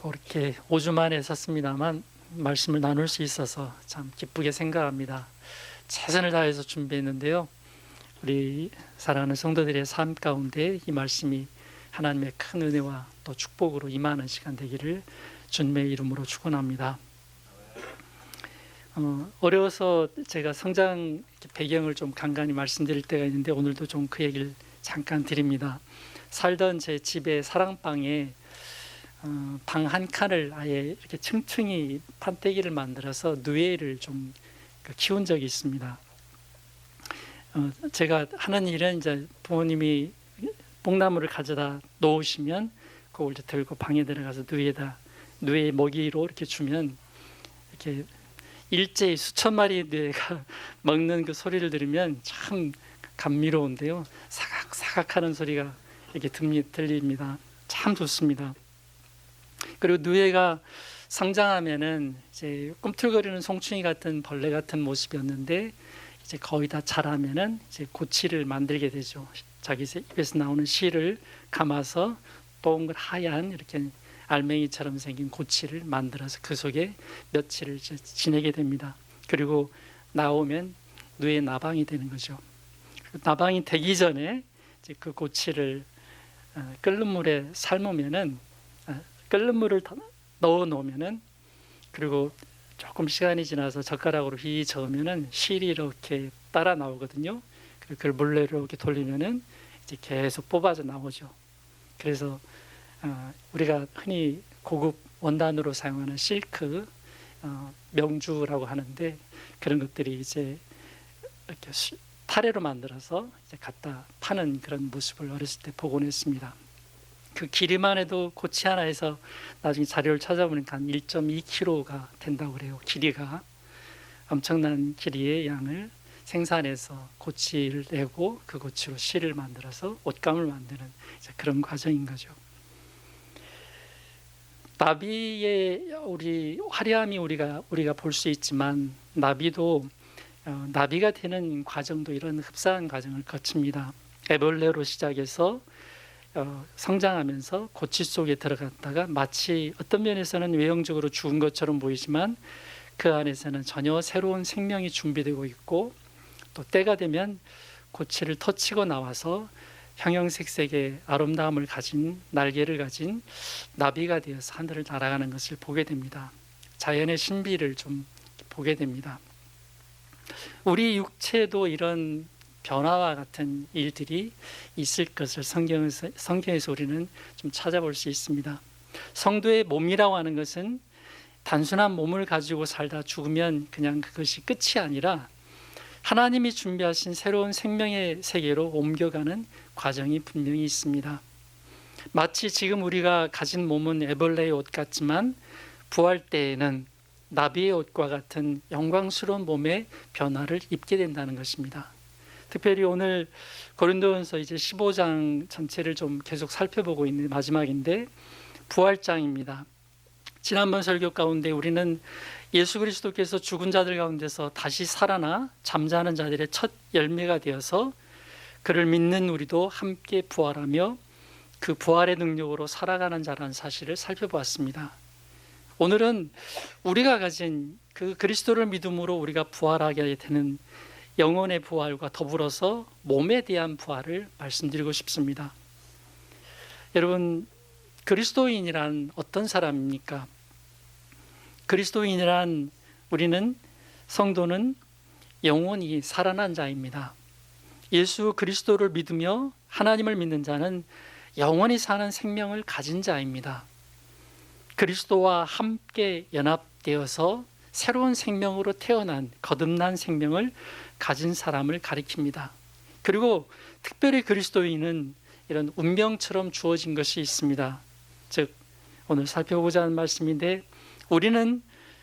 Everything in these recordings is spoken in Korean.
그렇게 5주 만에 섰습니다만 말씀을 나눌 수 있어서 참 기쁘게 생각합니다. 최선을 다해서 준비했는데요. 우리 사랑하는 성도들의 삶 가운데 이 말씀이 하나님의 큰 은혜와 또 축복으로 임하는 시간 되기를 주님의 이름으로 축원합니다. 어려워서 제가 성장 배경을 좀 간간히 말씀드릴 때가 있는데 오늘도 좀 그 얘기를 잠깐 드립니다. 살던 제 집의 사랑방에 방 한 칸을 아예 이렇게 층층이 판때기를 만들어서 누에를 좀 키운 적이 있습니다. 제가 하는 일은 이제 부모님이 뽕나무를 가져다 놓으시면 그걸 이제 들고 방에 들어가서 누에 먹이로 이렇게 주면 이렇게 일제히 수천 마리 누에가 먹는 그 소리를 들으면 참 감미로운데요. 사각사각 하는 소리가 이렇게 들립니다. 참 좋습니다. 그리고 누에가 성장하면은 이제 꿈틀거리는 송충이 같은 벌레 같은 모습이었는데 이제 거의 다 자라면은 이제 고치를 만들게 되죠. 자기 입에서 나오는 실을 감아서 동글 하얀 이렇게 알맹이처럼 생긴 고치를 만들어서 그 속에 며칠을 지내게 됩니다. 그리고 나오면 누에 나방이 되는 거죠. 나방이 되기 전에 이제 그 고치를 끓는 물에 삶으면은 끓는 물을 넣어 놓으면은 그리고 조금 시간이 지나서 젓가락으로 휘 저으면은 실이 이렇게 따라 나오거든요. 그리고 그걸 물레로 이렇게 돌리면은 이제 계속 뽑아져 나오죠. 그래서 우리가 흔히 고급 원단으로 사용하는 실크 명주라고 하는데 그런 것들이 이제 이렇게 타래로 만들어서 이제 갖다 파는 그런 모습을 어렸을 때 보곤 했습니다. 그 길이만 해도 고치 하나에서 나중에 자료를 찾아보니까 한 1.2kg가 된다고 그래요. 길이가 엄청난 길이의 양을 생산해서 고치를 내고 그 고치로 실을 만들어서 옷감을 만드는 그런 과정인 거죠. 나비의 우리 화려함이 우리가 볼 수 있지만 나비도 나비가 되는 과정도 이런 흡사한 과정을 거칩니다. 애벌레로 시작해서 성장하면서 고치 속에 들어갔다가 마치 어떤 면에서는 외형적으로 죽은 것처럼 보이지만 그 안에서는 전혀 새로운 생명이 준비되고 있고 또 때가 되면 고치를 터치고 나와서 형형색색의 아름다움을 가진 날개를 가진 나비가 되어서 하늘을 날아가는 것을 보게 됩니다. 자연의 신비를 좀 보게 됩니다. 우리 육체도 이런 변화와 같은 일들이 있을 것을 성경에서 우리는 좀 찾아볼 수 있습니다. 성도의 몸이라고 하는 것은 단순한 몸을 가지고 살다 죽으면 그냥 그것이 끝이 아니라 하나님이 준비하신 새로운 생명의 세계로 옮겨가는 과정이 분명히 있습니다. 마치 지금 우리가 가진 몸은 애벌레의 옷 같지만 부활 때에는 나비의 옷과 같은 영광스러운 몸의 변화를 입게 된다는 것입니다. 특별히 오늘 고린도전서 이제 15장 전체를 좀 계속 살펴보고 있는 마지막인데 부활장입니다. 지난번 설교 가운데 우리는 예수 그리스도께서 죽은 자들 가운데서 다시 살아나 잠자는 자들의 첫 열매가 되어서 그를 믿는 우리도 함께 부활하며 그 부활의 능력으로 살아가는 자라는 사실을 살펴보았습니다. 오늘은 우리가 가진 그 그리스도를 믿음으로 우리가 부활하게 되는 영혼의 부활과 더불어서 몸에 대한 부활을 말씀드리고 싶습니다. 여러분, 그리스도인이란 어떤 사람입니까? 그리스도인이란 우리는 성도는 영원히 살아난 자입니다. 예수 그리스도를 믿으며 하나님을 믿는 자는 영원히 사는 생명을 가진 자입니다. 그리스도와 함께 연합되어서 새로운 생명으로 태어난 거듭난 생명을 가진 사람을 가리킵니다. 그리고 특별히 그리스도인은 이런 운명처럼 주어진 것이 있습니다. 즉 오늘 살펴보자 하는 말씀인데 우리는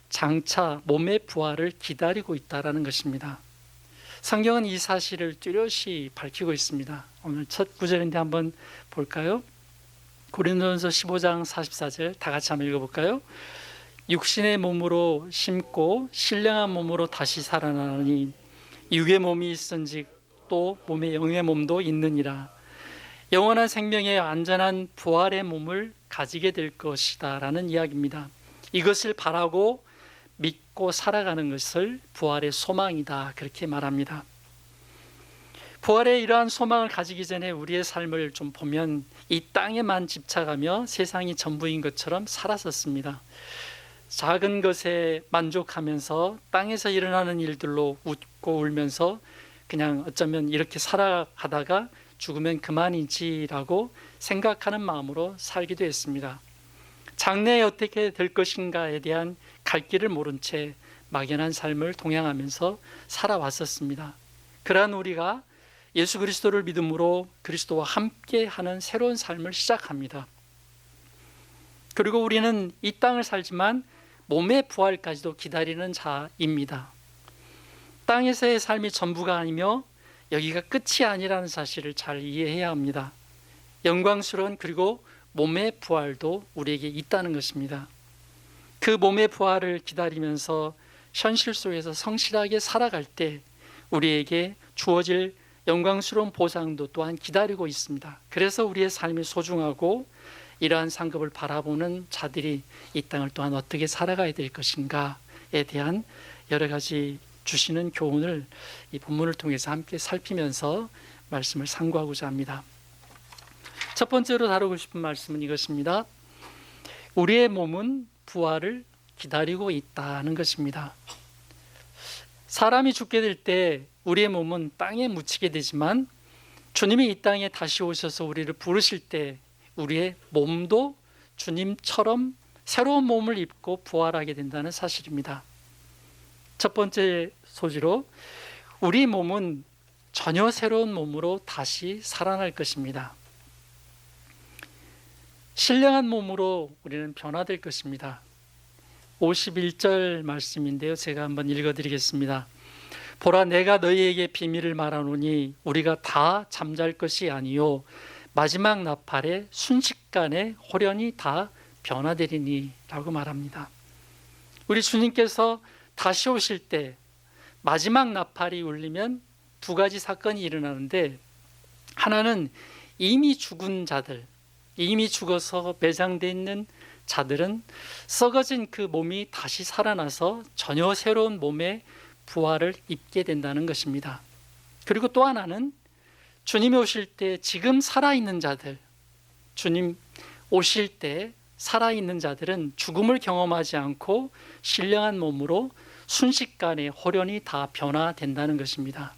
장차 몸의 부활을 기다리고 있다는 것입니다. 성경은 이 사실을 뚜렷이 밝히고 있습니다. 오늘 첫 구절인데 한번 볼까요? 고린도전서 15장 44절 다 같이 한번 읽어볼까요? 육신의 몸으로 심고 신령한 몸으로 다시 살아나니 육의 몸이 있은즉 또 몸에 영의 몸도 있느니라. 영원한 생명의 안전한 부활의 몸을 가지게 될 것이다 라는 이야기입니다. 이것을 바라고 믿고 살아가는 것을 부활의 소망이다, 그렇게 말합니다. 부활의 이러한 소망을 가지기 전에 우리의 삶을 좀 보면 이 땅에만 집착하며 세상이 전부인 것처럼 살았었습니다. 작은 것에 만족하면서 땅에서 일어나는 일들로 웃고 울면서 그냥 어쩌면 이렇게 살아가다가 죽으면 그만이지라고 생각하는 마음으로 살기도 했습니다. 장래에 어떻게 될 것인가에 대한 갈 길을 모른 채 막연한 삶을 동행하면서 살아왔었습니다. 그러한 우리가 예수 그리스도를 믿음으로 그리스도와 함께하는 새로운 삶을 시작합니다. 그리고 우리는 이 땅을 살지만 몸의 부활까지도 기다리는 자입니다. 땅에서의 삶이 전부가 아니며 여기가 끝이 아니라는 사실을 잘 이해해야 합니다. 영광스러운 그리고 몸의 부활도 우리에게 있다는 것입니다. 그 몸의 부활을 기다리면서 현실 속에서 성실하게 살아갈 때 우리에게 주어질 영광스러운 보상도 또한 기다리고 있습니다. 그래서 우리의 삶이 소중하고 이러한 상급을 바라보는 자들이 이 땅을 또한 어떻게 살아가야 될 것인가에 대한 여러 가지 주시는 교훈을 이 본문을 통해서 함께 살피면서 말씀을 상고하고자 합니다. 첫 번째로 다루고 싶은 말씀은 이것입니다. 우리의 몸은 부활을 기다리고 있다는 것입니다. 사람이 죽게 될 때 우리의 몸은 땅에 묻히게 되지만 주님이 이 땅에 다시 오셔서 우리를 부르실 때 우리의 몸도 주님처럼 새로운 몸을 입고 부활하게 된다는 사실입니다. 첫 번째 소지로 우리 몸은 전혀 새로운 몸으로 다시 살아날 것입니다. 신령한 몸으로 우리는 변화될 것입니다. 51절 말씀인데요, 제가 한번 읽어드리겠습니다. 보라, 내가 너희에게 비밀을 말하노니 우리가 다 잠잘 것이 아니요 마지막 나팔에 순식간에 호련히 다 변화되리니 라고 말합니다. 우리 주님께서 다시 오실 때 마지막 나팔이 울리면 두 가지 사건이 일어나는데, 하나는 이미 죽은 자들, 이미 죽어서 매장되어 있는 자들은 썩어진 그 몸이 다시 살아나서 전혀 새로운 몸의 부활을 입게 된다는 것입니다. 그리고 또 하나는 주님이 오실 때 지금 살아있는 자들, 주님 오실 때 살아있는 자들은 죽음을 경험하지 않고 신령한 몸으로 순식간에 호련히 다 변화된다는 것입니다.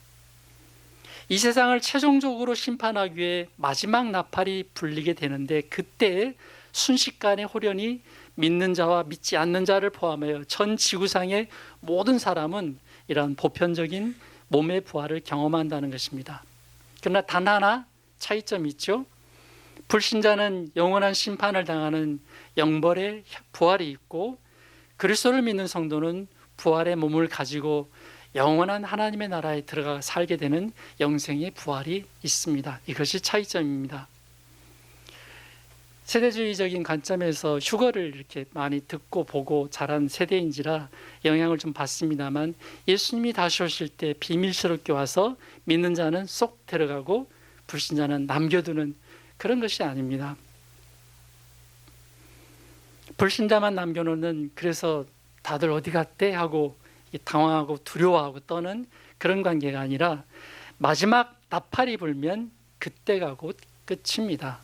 이 세상을 최종적으로 심판하기 위해 마지막 나팔이 불리게 되는데, 그때 순식간에 호련히 믿는 자와 믿지 않는 자를 포함하여 전 지구상의 모든 사람은 이러한 보편적인 몸의 부활을 경험한다는 것입니다. 그러나 단 하나 차이점이 있죠. 불신자는 영원한 심판을 당하는 영벌의 부활이 있고, 그리스도를 믿는 성도는 부활의 몸을 가지고 영원한 하나님의 나라에 들어가 살게 되는 영생의 부활이 있습니다. 이것이 차이점입니다. 세대주의적인 관점에서 휴거를 이렇게 많이 듣고 보고 자란 세대인지라 영향을 좀 받습니다만, 예수님이 다시 오실 때 비밀스럽게 와서 믿는 자는 쏙 들어가고 불신자는 남겨두는 그런 것이 아닙니다. 불신자만 남겨놓는, 그래서 다들 어디 갔대 하고 당황하고 두려워하고 떠는 그런 관계가 아니라 마지막 나팔이 불면 그때가 곧 끝입니다.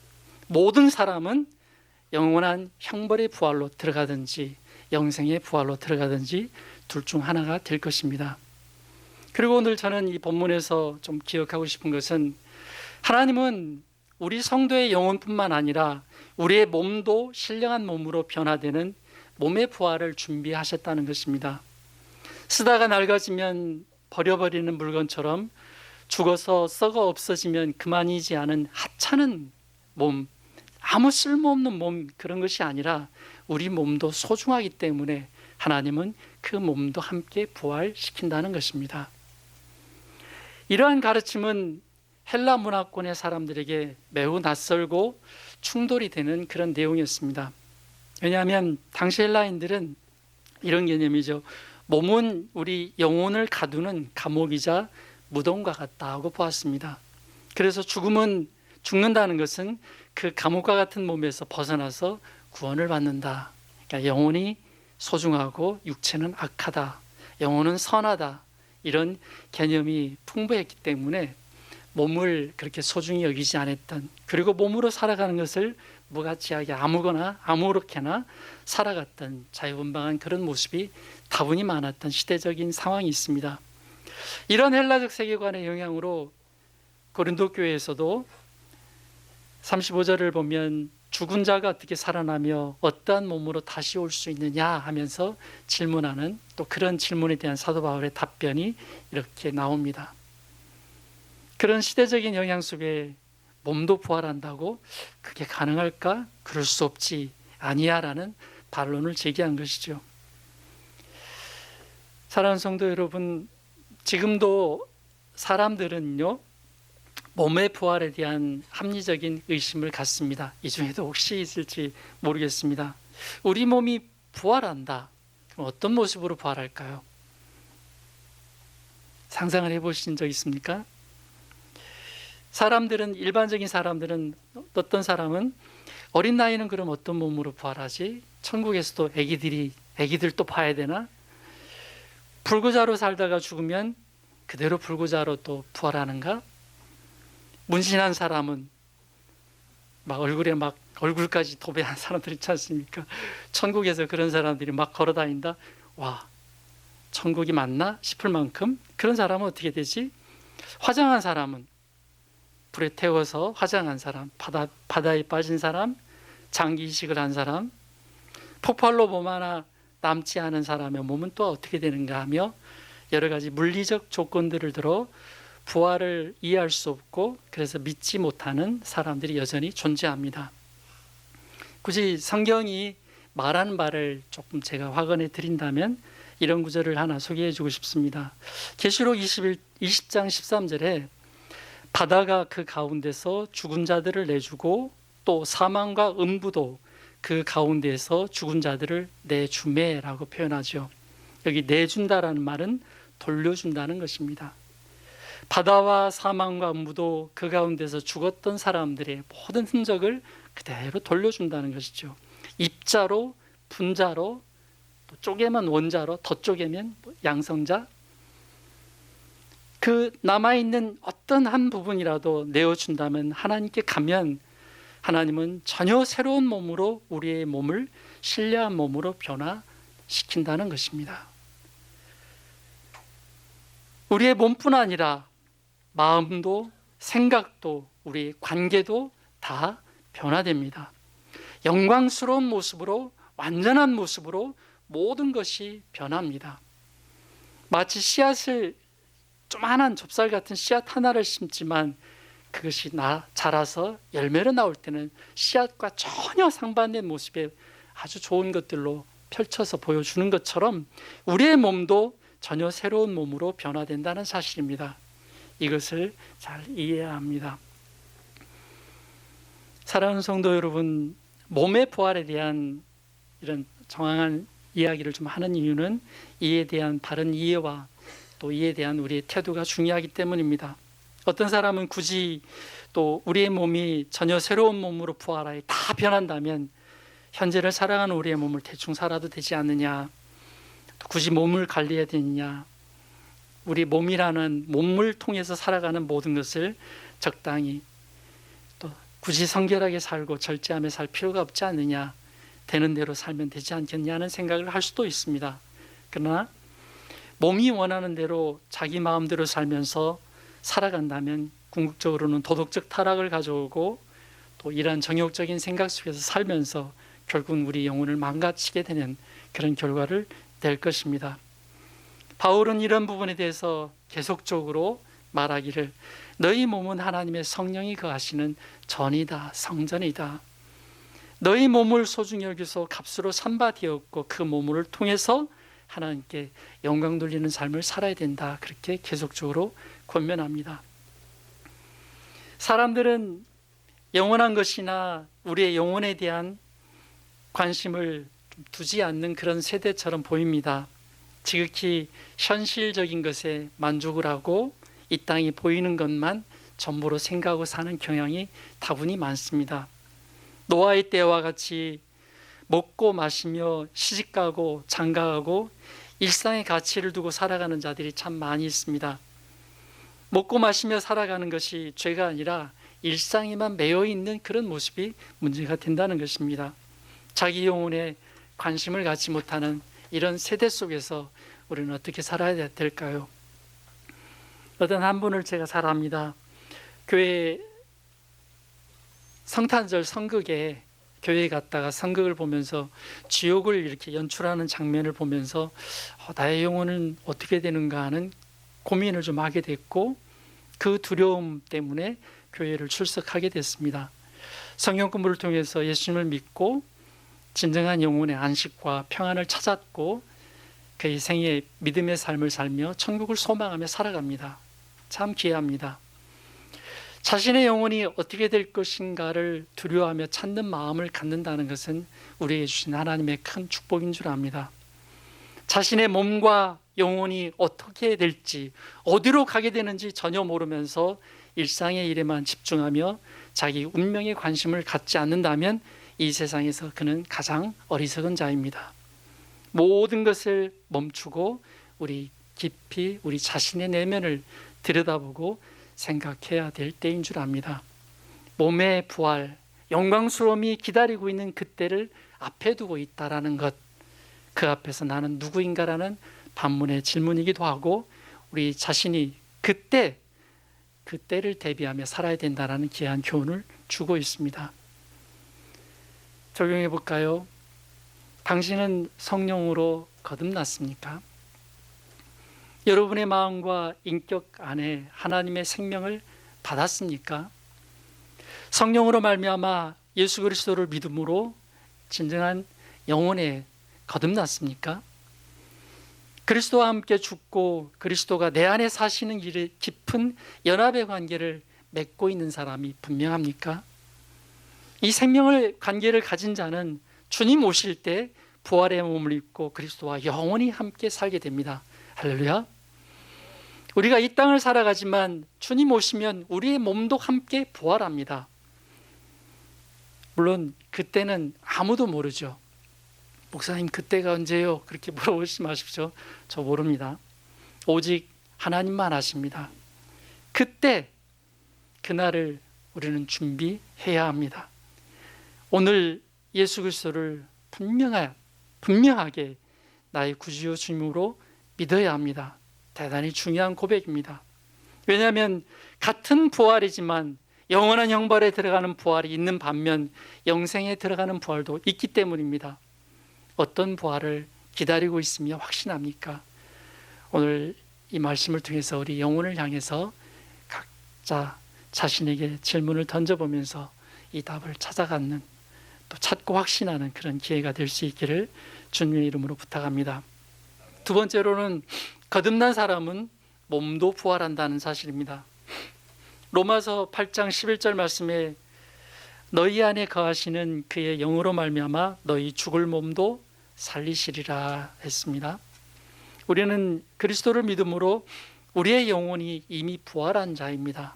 모든 사람은 영원한 형벌의 부활로 들어가든지 영생의 부활로 들어가든지 둘 중 하나가 될 것입니다. 그리고 오늘 저는 이 본문에서 좀 기억하고 싶은 것은, 하나님은 우리 성도의 영혼뿐만 아니라 우리의 몸도 신령한 몸으로 변화되는 몸의 부활을 준비하셨다는 것입니다. 쓰다가 낡아지면 버려버리는 물건처럼 죽어서 썩어 없어지면 그만이지 않은 하찮은 몸, 아무 쓸모없는 몸, 그런 것이 아니라 우리 몸도 소중하기 때문에 하나님은 그 몸도 함께 부활시킨다는 것입니다. 이러한 가르침은 헬라 문화권의 사람들에게 매우 낯설고 충돌이 되는 그런 내용이었습니다. 왜냐하면 당시 헬라인들은 이런 개념이죠. 몸은 우리 영혼을 가두는 감옥이자 무덤과 같다고 보았습니다. 그래서 죽음은 죽는다는 것은 그 감옥과 같은 몸에서 벗어나서 구원을 받는다. 그러니까 영혼이 소중하고 육체는 악하다, 영혼은 선하다, 이런 개념이 풍부했기 때문에 몸을 그렇게 소중히 여기지 않았던, 그리고 몸으로 살아가는 것을 무가치하게 아무거나 아무렇게나 살아갔던 자유분방한 그런 모습이 다분히 많았던 시대적인 상황이 있습니다. 이런 헬라적 세계관의 영향으로 고린도 교회에서도 35절을 보면 죽은 자가 어떻게 살아나며 어떠한 몸으로 다시 올 수 있느냐 하면서 질문하는, 또 그런 질문에 대한 사도 바울의 답변이 이렇게 나옵니다. 그런 시대적인 영향 속에 몸도 부활한다고? 그게 가능할까? 그럴 수 없지, 아니야 라는 반론을 제기한 것이죠. 사랑하는 성도 여러분, 지금도 사람들은요, 몸의 부활에 대한 합리적인 의심을 갖습니다. 이 중에도 혹시 있을지 모르겠습니다. 우리 몸이 부활한다, 그럼 어떤 모습으로 부활할까요? 상상을 해보신 적 있습니까? 사람들은, 일반적인 사람들은, 어떤 사람은 어린 나이는 그럼 어떤 몸으로 부활하지? 천국에서도 애기들 또 봐야 되나? 불구자로 살다가 죽으면 그대로 불구자로 또 부활하는가? 문신한 사람은 얼굴에 얼굴까지 도배한 사람들 있지 않습니까? 천국에서 그런 사람들이 막 걸어 다닌다. 와, 천국이 맞나 싶을 만큼. 그런 사람은 어떻게 되지? 화장한 사람은, 불에 태워서 화장한 사람, 바다에 빠진 사람, 장기 이식을 한 사람, 폭발로 몸 하나 남지 않은 사람의 몸은 또 어떻게 되는가 하며 여러 가지 물리적 조건들을 들어 부활을 이해할 수 없고, 그래서 믿지 못하는 사람들이 여전히 존재합니다. 굳이 성경이 말하는 바를 조금 제가 확언해 드린다면 이런 구절을 하나 소개해 주고 싶습니다. 계시록 20장 13절에 바다가 그 가운데서 죽은 자들을 내주고 또 사망과 음부도 그 가운데에서 죽은 자들을 내주매라고 표현하죠. 여기 내준다라는 말은 돌려준다는 것입니다. 바다와 사망과 음부도 그 가운데서 죽었던 사람들의 모든 흔적을 그대로 돌려준다는 것이죠. 입자로, 분자로, 또 쪼개면 원자로, 더 쪼개면 양성자, 그 남아있는 어떤 한 부분이라도 내어준다면, 하나님께 가면 하나님은 전혀 새로운 몸으로 우리의 몸을 신뢰한 몸으로 변화시킨다는 것입니다. 우리의 몸뿐 아니라 마음도 생각도 우리의 관계도 다 변화됩니다. 영광스러운 모습으로, 완전한 모습으로 모든 것이 변합니다. 마치 씨앗을, 조그만한 좁쌀 같은 씨앗 하나를 심지만 그것이 자라서 열매로 나올 때는 씨앗과 전혀 상반된 모습의 아주 좋은 것들로 펼쳐서 보여주는 것처럼 우리의 몸도 전혀 새로운 몸으로 변화된다는 사실입니다. 이것을 잘 이해해야 합니다. 사랑하는 성도 여러분, 몸의 부활에 대한 이런 정확한 이야기를 좀 하는 이유는 이에 대한 바른 이해와 또 이에 대한 우리의 태도가 중요하기 때문입니다. 어떤 사람은 굳이 또 우리의 몸이 전혀 새로운 몸으로 부활하여 다 변한다면 현재를 살아가는 우리의 몸을 대충 살아도 되지 않느냐, 또 굳이 몸을 관리해야 되느냐, 우리 몸이라는 몸을 통해서 살아가는 모든 것을 적당히 또 굳이 성결하게 살고 절제하며 살 필요가 없지 않느냐, 되는 대로 살면 되지 않겠냐는 생각을 할 수도 있습니다. 그러나 몸이 원하는 대로 자기 마음대로 살면서 살아간다면 궁극적으로는 도덕적 타락을 가져오고 또 이러한 정욕적인 생각 속에서 살면서 결국은 우리 영혼을 망가뜨리게 되는 그런 결과를 낼 것입니다. 바울은 이런 부분에 대해서 계속적으로 말하기를, 너희 몸은 하나님의 성령이 거하시는 전이다, 성전이다. 너희 몸을 소중히 여기서 값으로 산바되었고 그 몸을 통해서 하나님께 영광 돌리는 삶을 살아야 된다. 그렇게 계속적으로 권면합니다. 사람들은 영원한 것이나 우리의 영혼에 대한 관심을 좀 두지 않는 그런 세대처럼 보입니다. 지극히 현실적인 것에 만족을 하고 이 땅이 보이는 것만 전부로 생각하고 사는 경향이 다분히 많습니다. 노아의 때와 같이 먹고 마시며 시집가고 장가가고 일상의 가치를 두고 살아가는 자들이 참 많이 있습니다. 먹고 마시며 살아가는 것이 죄가 아니라 일상에만 매여 있는 그런 모습이 문제가 된다는 것입니다. 자기 영혼에 관심을 갖지 못하는 이런 세대 속에서 우리는 어떻게 살아야 될까요? 어떤 한 분을 제가 잘 압니다. 교회 성탄절 성극에 교회에 갔다가 성극을 보면서 지옥을 이렇게 연출하는 장면을 보면서 나의 영혼은 어떻게 되는가 하는 고민을 좀 하게 됐고, 그 두려움 때문에 교회를 출석하게 됐습니다. 성경 공부를 통해서 예수님을 믿고 진정한 영혼의 안식과 평안을 찾았고 그의 생애 믿음의 삶을 살며 천국을 소망하며 살아갑니다. 참 귀합니다. 자신의 영혼이 어떻게 될 것인가를 두려워하며 찾는 마음을 갖는다는 것은 우리에게 주신 하나님의 큰 축복인 줄 압니다. 자신의 몸과 영혼이 어떻게 될지, 어디로 가게 되는지 전혀 모르면서 일상의 일에만 집중하며 자기 운명에 관심을 갖지 않는다면 이 세상에서 그는 가장 어리석은 자입니다. 모든 것을 멈추고 우리 깊이 우리 자신의 내면을 들여다보고 생각해야 될 때인 줄 압니다. 몸의 부활, 영광스러움이 기다리고 있는 그때를 앞에 두고 있다라는 것, 그 앞에서 나는 누구인가라는 반문의 질문이기도 하고 우리 자신이 그때를 대비하며 살아야 된다는 귀한 교훈을 주고 있습니다. 적용해 볼까요? 당신은 성령으로 거듭났습니까? 여러분의 마음과 인격 안에 하나님의 생명을 받았습니까? 성령으로 말미암아 예수 그리스도를 믿음으로 진정한 영혼에 거듭났습니까? 그리스도와 함께 죽고 그리스도가 내 안에 사시는 일에 깊은 연합의 관계를 맺고 있는 사람이 분명합니까? 이 생명의 관계를 가진 자는 주님 오실 때 부활의 몸을 입고 그리스도와 영원히 함께 살게 됩니다. 할렐루야. 우리가 이 땅을 살아가지만 주님 오시면 우리의 몸도 함께 부활합니다. 물론 그때는 아무도 모르죠. 목사님 그때가 언제요? 그렇게 물어보지 마십시오. 저 모릅니다. 오직 하나님만 아십니다. 그때 그날을 우리는 준비해야 합니다. 오늘 예수 그리스도를 분명하게 나의 구주요 주님으로 믿어야 합니다. 대단히 중요한 고백입니다. 왜냐하면 같은 부활이지만 영원한 형벌에 들어가는 부활이 있는 반면 영생에 들어가는 부활도 있기 때문입니다. 어떤 부활을 기다리고 있으며 확신합니까? 오늘 이 말씀을 통해서 우리 영혼을 향해서 각자 자신에게 질문을 던져보면서 이 답을 찾아가는, 또 찾고 확신하는 그런 기회가 될 수 있기를 주님의 이름으로 부탁합니다. 두 번째로는 거듭난 사람은 몸도 부활한다는 사실입니다. 로마서 8장 11절 말씀에 너희 안에 거하시는 그의 영으로 말미암아 너희 죽을 몸도 살리시리라 했습니다. 우리는 그리스도를 믿음으로 우리의 영혼이 이미 부활한 자입니다.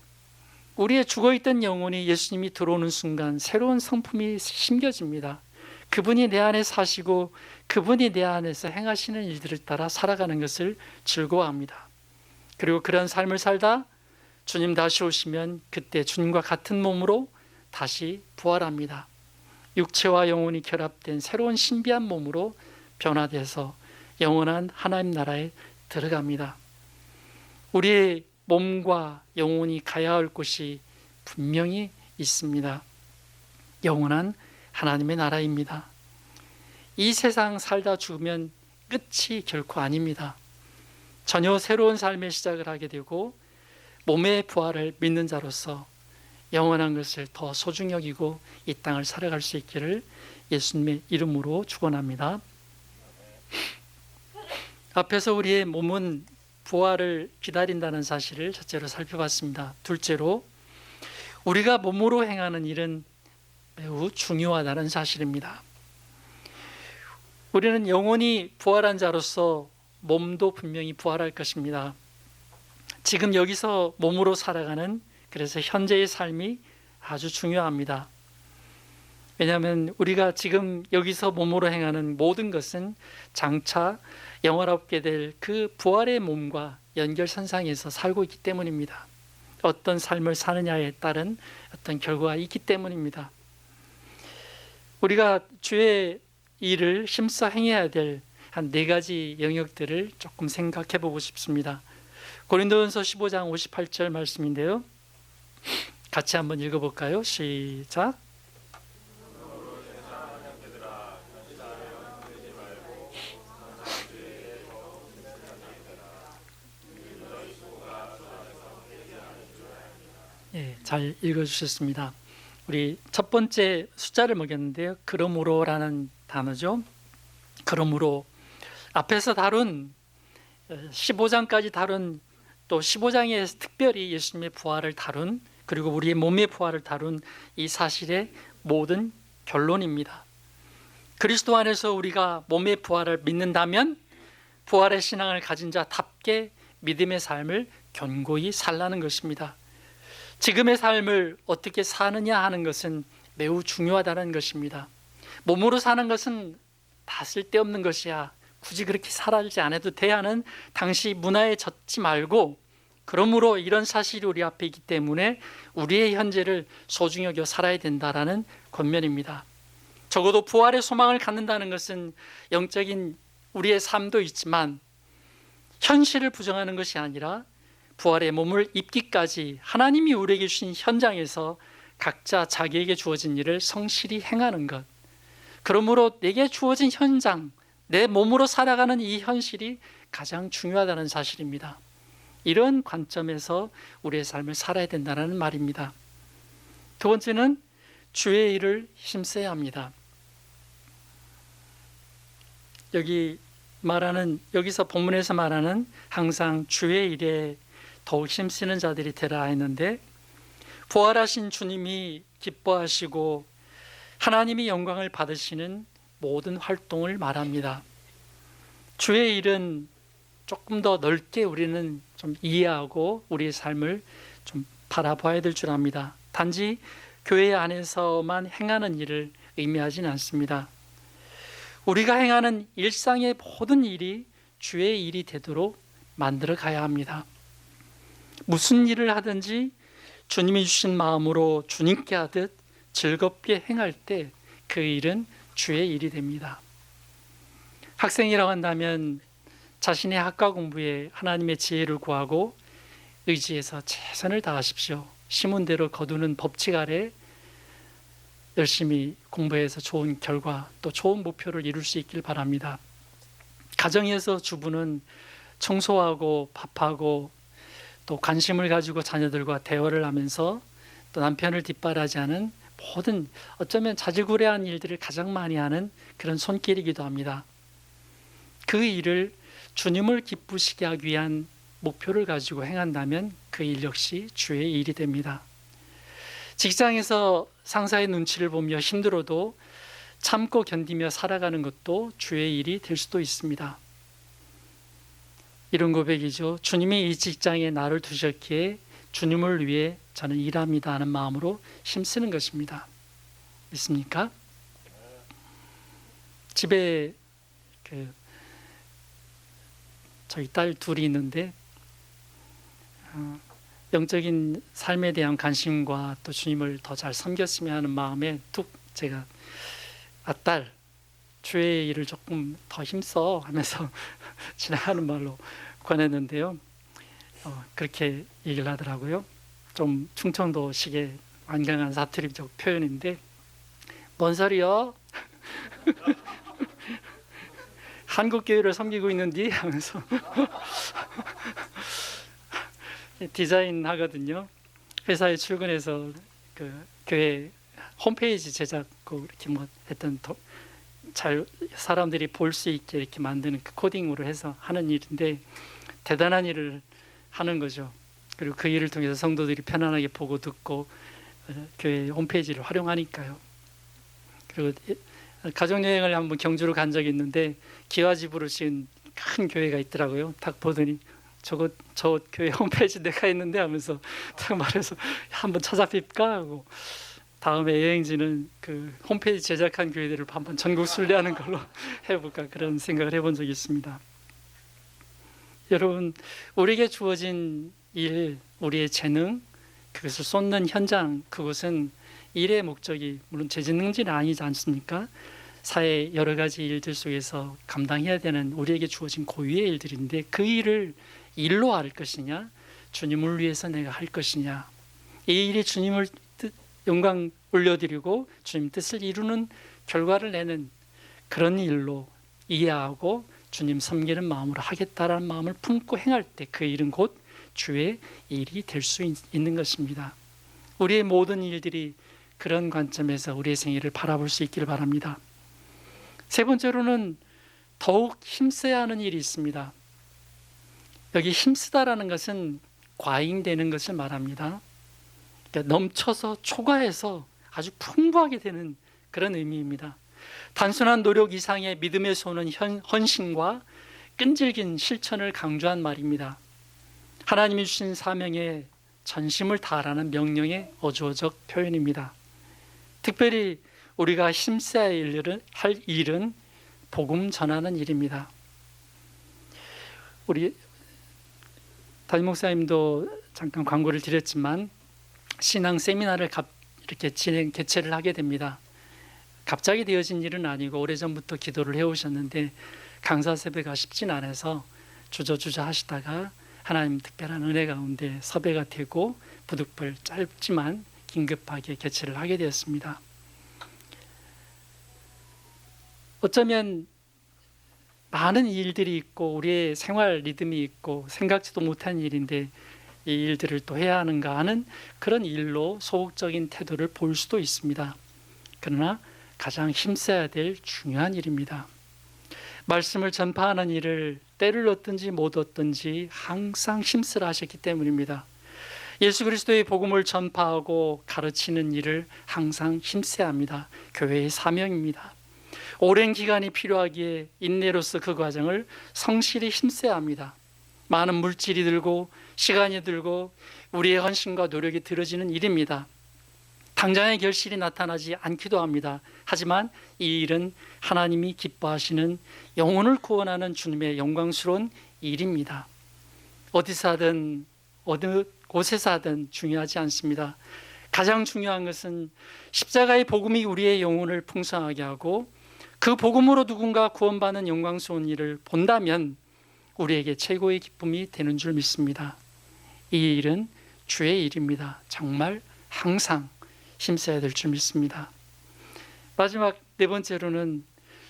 우리의 죽어있던 영혼이 예수님이 들어오는 순간 새로운 성품이 심겨집니다. 그분이 내 안에 사시고 그분이 내 안에서 행하시는 일들을 따라 살아가는 것을 즐거워합니다. 그리고 그런 삶을 살다 주님 다시 오시면 그때 주님과 같은 몸으로 다시 부활합니다. 육체와 영혼이 결합된 새로운 신비한 몸으로 변화돼서 영원한 하나님 나라에 들어갑니다. 우리의 몸과 영혼이 가야 할 곳이 분명히 있습니다. 영원한 하나님의 나라입니다. 이 세상 살다 죽으면 끝이 결코 아닙니다. 전혀 새로운 삶의 시작을 하게 되고 몸의 부활을 믿는 자로서 영원한 것을 더 소중히 여기고 이 땅을 살아갈 수 있기를 예수님의 이름으로 축원합니다. 앞에서 우리의 몸은 부활을 기다린다는 사실을 첫째로 살펴봤습니다. 둘째로 우리가 몸으로 행하는 일은 매우 중요하다는 사실입니다. 우리는 영원히 부활한 자로서 몸도 분명히 부활할 것입니다. 지금 여기서 몸으로 살아가는 그래서 현재의 삶이 아주 중요합니다. 왜냐하면 우리가 지금 여기서 몸으로 행하는 모든 것은 장차 영원롭게 될 그 부활의 몸과 연결선상에서 살고 있기 때문입니다. 어떤 삶을 사느냐에 따른 어떤 결과가 있기 때문입니다. 우리가 주의 일을 힘써 행해야 될 한 4가지 영역들을 조금 생각해 보고 싶습니다. 고린도전서 15장 58절 말씀인데요, 같이 한번 읽어볼까요? 시작. 예, 잘 읽어주셨습니다. 우리 첫 번째 숫자를 먹였는데요, 그러므로라는 단어죠. 그러므로 앞에서 다룬 15장까지 다룬, 또 15장에 특별히 예수님의 부활을 다룬, 그리고 우리의 몸의 부활을 다룬 이 사실의 모든 결론입니다. 그리스도 안에서 우리가 몸의 부활을 믿는다면 부활의 신앙을 가진 자답게 믿음의 삶을 견고히 살라는 것입니다. 지금의 삶을 어떻게 사느냐 하는 것은 매우 중요하다는 것입니다. 몸으로 사는 것은 다 쓸데없는 것이야, 굳이 그렇게 살아지 않아도 돼 하는 당시 문화에 젖지 말고, 그러므로 이런 사실이 우리 앞에 있기 때문에 우리의 현재를 소중히 여겨 살아야 된다라는 권면입니다. 적어도 부활의 소망을 갖는다는 것은 영적인 우리의 삶도 있지만 현실을 부정하는 것이 아니라 부활의 몸을 입기까지 하나님이 우리에게 주신 현장에서 각자 자기에게 주어진 일을 성실히 행하는 것, 그러므로 내게 주어진 현장, 내 몸으로 살아가는 이 현실이 가장 중요하다는 사실입니다. 이런 관점에서 우리의 삶을 살아야 된다는 말입니다. 두 번째는 주의 일을 힘써야 합니다. 여기서 본문에서 말하는 항상 주의 일에 더욱 힘쓰는 자들이 되라 했는데, 부활하신 주님이 기뻐하시고 하나님이 영광을 받으시는 모든 활동을 말합니다. 주의 일은 조금 더 넓게 우리는 좀 이해하고 우리의 삶을 좀 바라봐야 될 줄 압니다. 단지 교회 안에서만 행하는 일을 의미하지는 않습니다. 우리가 행하는 일상의 모든 일이 주의 일이 되도록 만들어 가야 합니다. 무슨 일을 하든지 주님이 주신 마음으로 주님께 하듯 즐겁게 행할 때 그 일은 주의 일이 됩니다. 학생이라고 한다면 자신의 학과 공부에 하나님의 지혜를 구하고 의지해서 최선을 다하십시오. 시문대로 거두는 법칙 아래 열심히 공부해서 좋은 결과, 또 좋은 목표를 이룰 수 있길 바랍니다. 가정에서 주부는 청소하고 밥하고 또 관심을 가지고 자녀들과 대화를 하면서 또 남편을 뒷바라지 하는 모든, 어쩌면 자질구레한 일들을 가장 많이 하는 그런 손길이기도 합니다. 그 일을 주님을 기쁘시게 하기 위한 목표를 가지고 행한다면 그 일 역시 주의 일이 됩니다. 직장에서 상사의 눈치를 보며 힘들어도 참고 견디며 살아가는 것도 주의 일이 될 수도 있습니다. 이런 고백이죠. 주님이 이 직장에 나를 두셨기에 주님을 위해 저는 일합니다 하는 마음으로 힘쓰는 것입니다. 믿습니까? 집에 저희 딸 둘이 있는데 영적인 삶에 대한 관심과 또 주님을 더 잘 섬겼으면 하는 마음에 툭 제가 딸, 주의 일을 조금 더 힘써 하면서 지나가는 말로 권했는데요. 그렇게 얘기를 하더라고요. 좀 충청도식의 완강한 사투리적 표현인데, 뭔 소리요? 한국 교회를 섬기고 있는디 하면서 디자인 하거든요. 회사에 출근해서 그 교회 홈페이지 제작 이렇게 뭐 했던 잘 사람들이 볼 수 있게 이렇게 만드는 그 코딩으로 해서 하는 일인데 대단한 일을 하는 거죠. 그리고 그 일을 통해서 성도들이 편안하게 보고 듣고 교회 홈페이지를 활용하니까요. 그리고 가족여행을 한번 경주로 간 적이 있는데 기와집으로 지은 큰 교회가 있더라고요. 딱 보더니 저 교회 홈페이지 내가 있는데 하면서 딱 말해서 한번 찾아뵐까 하고, 다음에 여행지는 그 홈페이지 제작한 교회들을 한번 전국 순례하는 걸로 해볼까, 그런 생각을 해본 적이 있습니다. 여러분, 우리에게 주어진 일, 우리의 재능, 그것을 쏟는 현장, 그것은 일의 목적이 물론 재직능지는 아니지 않습니까? 사회 여러 가지 일들 속에서 감당해야 되는 우리에게 주어진 고유의 일들인데, 그 일을 일로 할 것이냐, 주님을 위해서 내가 할 것이냐, 이 일이 주님을 영광 올려드리고 주님 뜻을 이루는 결과를 내는 그런 일로 이해하고 주님 섬기는 마음으로 하겠다라는 마음을 품고 행할 때 그 일은 곧 주의 일이 될 수 있는 것입니다. 우리의 모든 일들이 그런 관점에서 우리의 생애를 바라볼 수 있기를 바랍니다. 세 번째로는 더욱 힘써야 하는 일이 있습니다. 여기 힘쓰다라는 것은 과잉되는 것을 말합니다. 그러니까 넘쳐서 초과해서 아주 풍부하게 되는 그런 의미입니다. 단순한 노력 이상의 믿음에서 오는 헌신과 끈질긴 실천을 강조한 말입니다. 하나님이 주신 사명에 전심을 다하라는 명령의 어조적 표현입니다. 특별히 우리가 힘써야 할 일은 복음 전하는 일입니다. 우리 담임 목사님도 잠깐 광고를 드렸지만 신앙 세미나를 이렇게 개최를 하게 됩니다. 갑자기 되어진 일은 아니고 오래전부터 기도를 해오셨는데 강사 섭외가 쉽진 않아서 주저주저 하시다가 하나님 특별한 은혜 가운데 섭외가 되고 부득불 짧지만 긴급하게 개최를 하게 되었습니다. 어쩌면 많은 일들이 있고 우리의 생활 리듬이 있고 생각지도 못한 일인데 이 일들을 또 해야 하는가 하는 그런 일로 소극적인 태도를 보일 수도 있습니다. 그러나 가장 힘써야 될 중요한 일입니다. 말씀을 전파하는 일을 때를 얻든지 못 얻든지 항상 힘쓰라 하셨기 때문입니다. 예수 그리스도의 복음을 전파하고 가르치는 일을 항상 힘써야 합니다. 교회의 사명입니다. 오랜 기간이 필요하기에 인내로서 그 과정을 성실히 힘써야 합니다. 많은 물질이 들고 시간이 들고 우리의 헌신과 노력이 들어지는 일입니다. 당장의 결실이 나타나지 않기도 합니다. 하지만 이 일은 하나님이 기뻐하시는 영혼을 구원하는 주님의 영광스러운 일입니다. 어디서 하든 어느 곳에서 하든 중요하지 않습니다. 가장 중요한 것은 십자가의 복음이 우리의 영혼을 풍성하게 하고 그 복음으로 누군가 구원받는 영광스러운 일을 본다면 우리에게 최고의 기쁨이 되는 줄 믿습니다. 이 일은 주의 일입니다. 정말 항상 힘써야 될 줄 믿습니다. 마지막 네 번째로는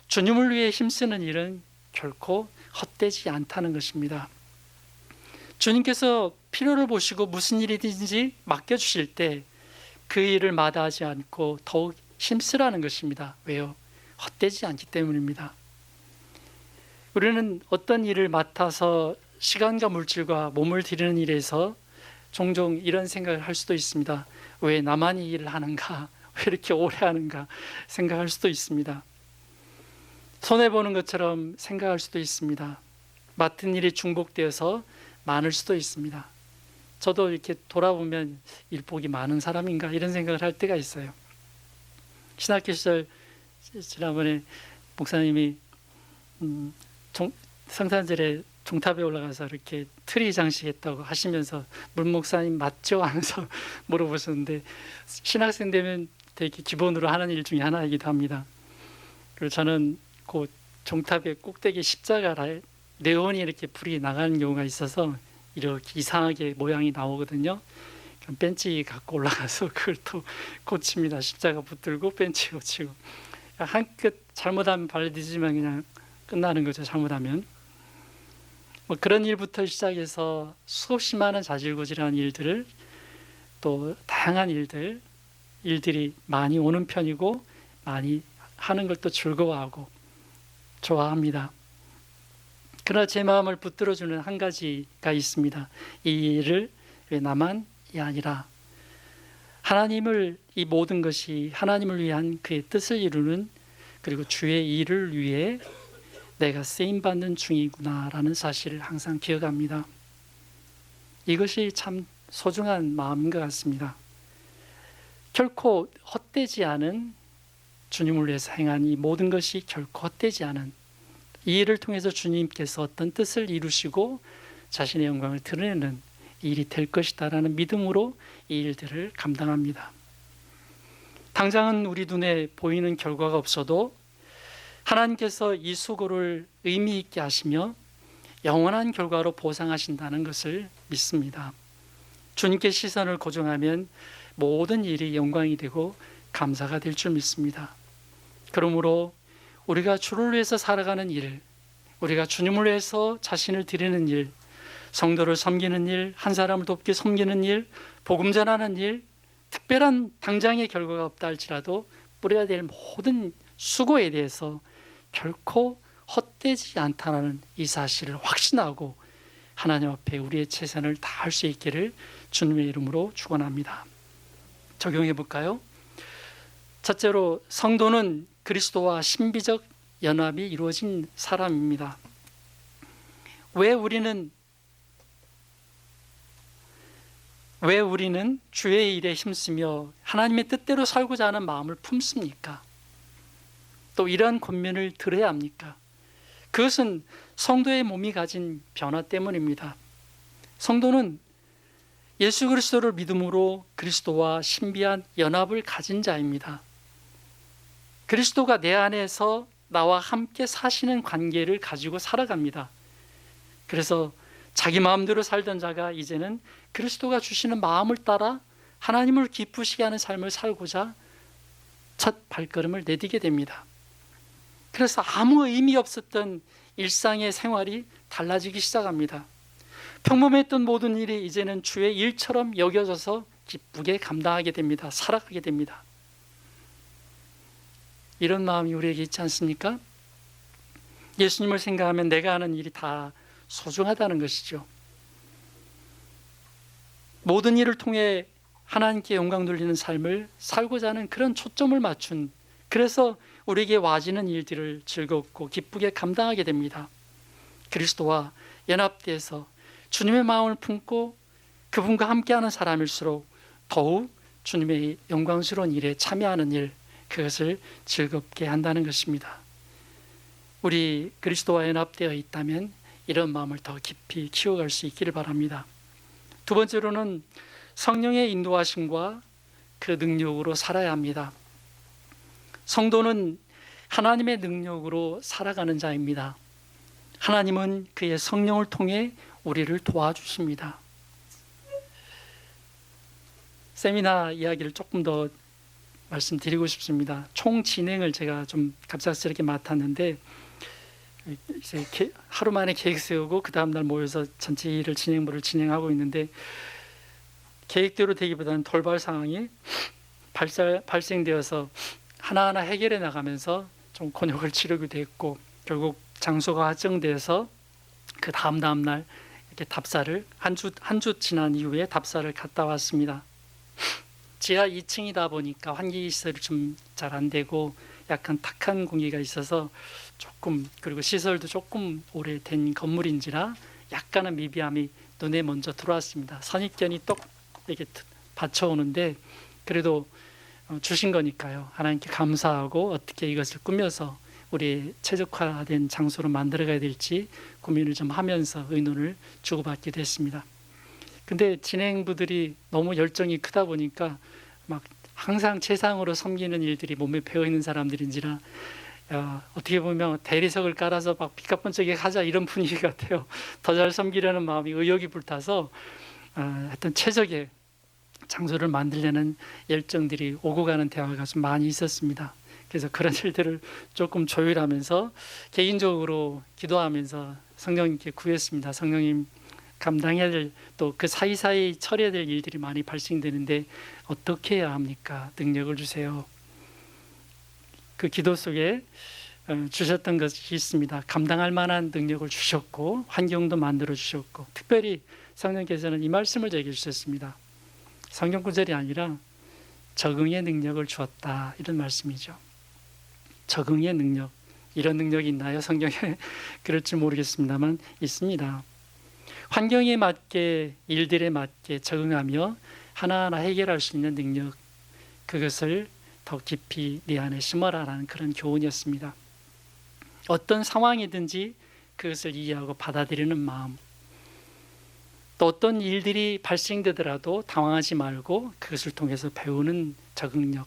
주님을 위해 힘쓰는 일은 결코 헛되지 않다는 것입니다. 주님께서 필요를 보시고 무슨 일이든지 맡겨주실 때 그 일을 마다하지 않고 더욱 힘쓰라는 것입니다. 왜요? 헛되지 않기 때문입니다. 우리는 어떤 일을 맡아서 시간과 물질과 몸을 들이는 일에서 종종 이런 생각을 할 수도 있습니다. 왜 나만 이 일을 하는가? 왜 이렇게 오래 하는가? 생각할 수도 있습니다. 손해보는 것처럼 생각할 수도 있습니다. 맡은 일이 중복되어서 많을 수도 있습니다. 저도 이렇게 돌아보면 일복이 많은 사람인가 이런 생각을 할 때가 있어요. 신학교 시절 지난번에 목사님이 성탄절에 종탑에 올라가서 이렇게 트리 장식했다고 하시면서 문 목사님 맞죠? 하면서 물어보셨는데 신학생 되면 되게 기본으로 하는 일 중에 하나이기도 합니다. 그리고 저는 그 종탑의 꼭대기 십자가에 네온이 이렇게 불이 나가는 경우가 있어서 이렇게 이상하게 모양이 나오거든요. 그럼 벤치 갖고 올라가서 그걸 또 고칩니다. 십자가 붙들고 벤치 고치고. 한 끗 잘못하면 발디지면 그냥 끝나는 거죠. 잘못하면. 뭐 그런 일부터 시작해서 수없이 많은 자질구질한 일들을 또 다양한 일들이 많이 오는 편이고 많이 하는 걸 또 즐거워하고 좋아합니다. 그러나 제 마음을 붙들어주는 한 가지가 있습니다. 이 일을 왜 나만이 아니라 하나님을, 이 모든 것이 하나님을 위한 그의 뜻을 이루는 그리고 주의 일을 위해 내가 쓰임받는 중이구나라는 사실을 항상 기억합니다. 이것이 참 소중한 마음인 것 같습니다. 결코 헛되지 않은, 주님을 위해서 행한 이 모든 것이 결코 헛되지 않은, 이 일을 통해서 주님께서 어떤 뜻을 이루시고 자신의 영광을 드러내는 일이 될 것이다라는 믿음으로 이 일들을 감당합니다. 당장은 우리 눈에 보이는 결과가 없어도 하나님께서 이 수고를 의미 있게 하시며 영원한 결과로 보상하신다는 것을 믿습니다. 주님께 시선을 고정하면 모든 일이 영광이 되고 감사가 될 줄 믿습니다. 그러므로 우리가 주를 위해서 살아가는 일, 우리가 주님을 위해서 자신을 드리는 일, 성도를 섬기는 일, 한 사람을 돕게 섬기는 일, 복음 전하는 일, 특별한 당장의 결과가 없다 할지라도 뿌려야 될 모든 수고에 대해서 결코 헛되지 않다는 이 사실을 확신하고 하나님 앞에 우리의 최선을 다할 수 있기를 주님의 이름으로 축원합니다. 적용해 볼까요? 첫째로, 성도는 그리스도와 신비적 연합이 이루어진 사람입니다. 왜 우리는 주의 일에 힘쓰며 하나님의 뜻대로 살고자 하는 마음을 품습니까? 또 이러한 권면을 들어야 합니까? 그것은 성도의 몸이 가진 변화 때문입니다. 성도는 예수 그리스도를 믿음으로 그리스도와 신비한 연합을 가진 자입니다. 그리스도가 내 안에서 나와 함께 사시는 관계를 가지고 살아갑니다. 그래서 자기 마음대로 살던 자가 이제는 그리스도가 주시는 마음을 따라 하나님을 기쁘시게 하는 삶을 살고자 첫 발걸음을 내디게 됩니다. 그래서 아무 의미 없었던 일상의 생활이 달라지기 시작합니다. 평범했던 모든 일이 이제는 주의 일처럼 여겨져서 기쁘게 감당하게 됩니다. 살아가게 됩니다. 이런 마음이 우리에게 있지 않습니까? 예수님을 생각하면 내가 하는 일이 다 소중하다는 것이죠. 모든 일을 통해 하나님께 영광 돌리는 삶을 살고자 하는 그런 초점을 맞춘, 그래서 우리에게 와지는 일들을 즐겁고 기쁘게 감당하게 됩니다. 그리스도와 연합돼서 주님의 마음을 품고 그분과 함께하는 사람일수록 더욱 주님의 영광스러운 일에 참여하는 일, 그것을 즐겁게 한다는 것입니다. 우리 그리스도와 연합되어 있다면 이런 마음을 더 깊이 키워갈 수 있기를 바랍니다. 두 번째로는 성령의 인도하심과 그 능력으로 살아야 합니다. 성도는 하나님의 능력으로 살아가는 자입니다. 하나님은 그의 성령을 통해 우리를 도와주십니다. 세미나 이야기를 조금 더 말씀드리고 싶습니다. 총 진행을 제가 좀 갑작스럽게 맡았는데 이제 하루 만에 계획 세우고 그 다음날 모여서 전체 일을 진행부를 진행하고 있는데 계획대로 되기보다는 돌발 상황이 발생되어서 하나하나 해결해 나가면서 좀 곤욕을 치르기도 했고 결국 장소가 확정돼서 그 다음날 이렇게 답사를 한 주 지난 이후에 답사를 갔다 왔습니다. 지하 2층이다 보니까 환기 시설이 좀 잘 안 되고 약간 탁한 공기가 있어서 조금, 그리고 시설도 조금 오래된 건물인지라 약간의 미비함이 눈에 먼저 들어왔습니다. 선입견이 똑 이렇게 받쳐오는데 그래도 주신 거니까요. 하나님께 감사하고 어떻게 이것을 꾸며서 우리 최적화된 장소로 만들어가야 될지 고민을 좀 하면서 의논을 주고받게 됐습니다. 근데 진행부들이 너무 열정이 크다 보니까 막 항상 최상으로 섬기는 일들이 몸에 배어있는 사람들인지라 어떻게 보면 대리석을 깔아서 막 피카번쩍하게 하자 이런 분위기 같아요. 더 잘 섬기려는 마음이 의욕이 불타서 하여튼 최적의 장소를 만들려는 열정들이 오고 가는 대화가 좀 많이 있었습니다. 그래서 그런 일들을 조금 조율하면서 개인적으로 기도하면서 성령님께 구했습니다. 성령님, 감당해야 될, 또 그 사이사이 처리해야 될 일들이 많이 발생되는데 어떻게 해야 합니까? 능력을 주세요. 그 기도 속에 주셨던 것이 있습니다. 감당할 만한 능력을 주셨고 환경도 만들어 주셨고 특별히 성령께서는 이 말씀을 제게 주셨습니다. 성경 구절이 아니라 적응의 능력을 주었다, 이런 말씀이죠. 적응의 능력, 이런 능력이 있나요? 성경에 그럴지 모르겠습니다만 있습니다. 환경에 맞게, 일들에 맞게 적응하며 하나하나 해결할 수 있는 능력, 그것을 더 깊이 네 안에 심어라라는 그런 교훈이었습니다. 어떤 상황이든지 그것을 이해하고 받아들이는 마음, 또 어떤 일들이 발생되더라도 당황하지 말고 그것을 통해서 배우는 적응력.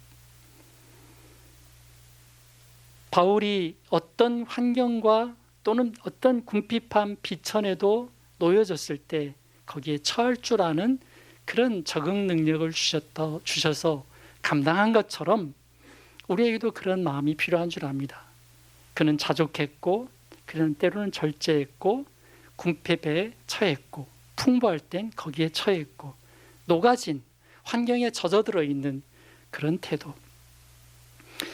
바울이 어떤 환경과 또는 어떤 궁핍함, 비천에도 놓여졌을 때 거기에 처할 줄 아는 그런 적응 능력을 주셔서 감당한 것처럼 우리에게도 그런 마음이 필요한 줄 압니다. 그는 자족했고, 그는 때로는 절제했고, 궁핍에 처했고, 풍부할 땐 거기에 처했고, 녹아진 환경에 젖어들어 있는 그런 태도.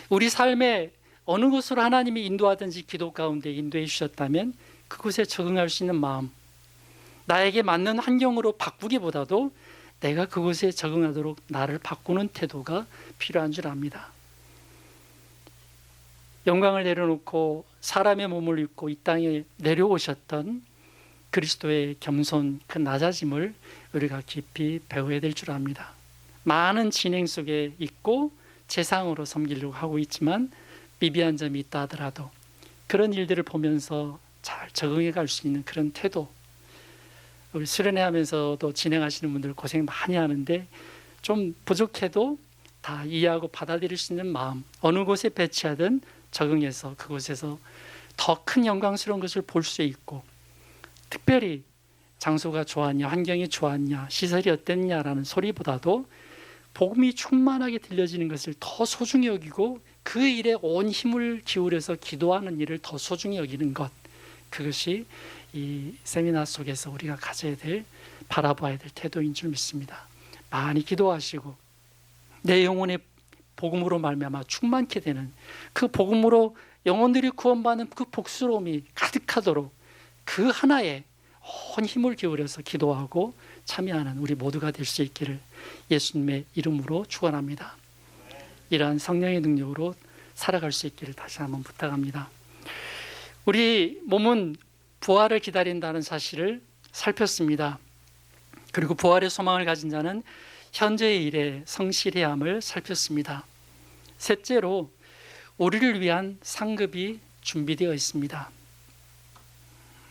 우리 삶에 어느 곳으로 하나님이 인도하든지 기도 가운데 인도해 주셨다면 그곳에 적응할 수 있는 마음, 나에게 맞는 환경으로 바꾸기보다도 내가 그곳에 적응하도록 나를 바꾸는 태도가 필요한 줄 압니다. 영광을 내려놓고 사람의 몸을 입고 이 땅에 내려오셨던 그리스도의 겸손, 그 낮아짐을 우리가 깊이 배워야 될 줄 압니다. 많은 진행 속에 있고 재상으로 섬기려고 하고 있지만 미비한 점이 있다 하더라도 그런 일들을 보면서 잘 적응해 갈 수 있는 그런 태도. 우리 수련회 하면서도 진행하시는 분들 고생 많이 하는데 좀 부족해도 다 이해하고 받아들일 수 있는 마음, 어느 곳에 배치하든 적응해서 그곳에서 더 큰 영광스러운 것을 볼 수 있고, 특별히 장소가 좋았냐, 환경이 좋았냐, 시설이 어땠냐라는 소리보다도 복음이 충만하게 들려지는 것을 더 소중히 여기고 그 일에 온 힘을 기울여서 기도하는 일을 더 소중히 여기는 것, 그것이 이 세미나 속에서 우리가 가져야 될, 바라봐야 될 태도인 줄 믿습니다. 많이 기도하시고 내 영혼의 복음으로 말미암아 충만케 되는, 그 복음으로 영혼들이 구원받는 그 복스러움이 가득하도록 그 하나에 온 힘을 기울여서 기도하고 참여하는 우리 모두가 될 수 있기를 예수님의 이름으로 축원합니다. 이러한 성령의 능력으로 살아갈 수 있기를 다시 한번 부탁합니다. 우리 몸은 부활을 기다린다는 사실을 살폈습니다. 그리고 부활의 소망을 가진 자는 현재의 일에 성실해야 함을 살폈습니다. 셋째로 우리를 위한 상급이 준비되어 있습니다.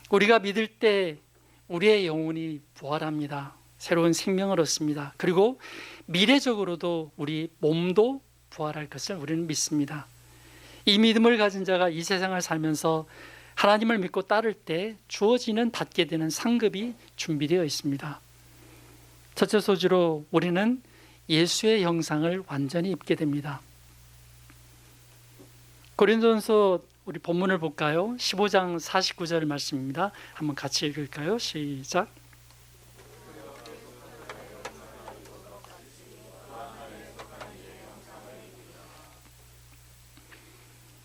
우리가 믿을 때 우리의 영혼이 부활합니다. 새로운 생명을 얻습니다. 그리고 미래적으로도 우리 몸도 부활할 것을 우리는 믿습니다. 이 믿음을 가진 자가 이 세상을 살면서 하나님을 믿고 따를 때 주어지는, 받게 되는 상급이 준비되어 있습니다. 첫째 소지로 우리는 예수의 형상을 완전히 입게 됩니다. 고린도전서 우리 본문을 볼까요? 15장 49절 말씀입니다. 한번 같이 읽을까요? 시작.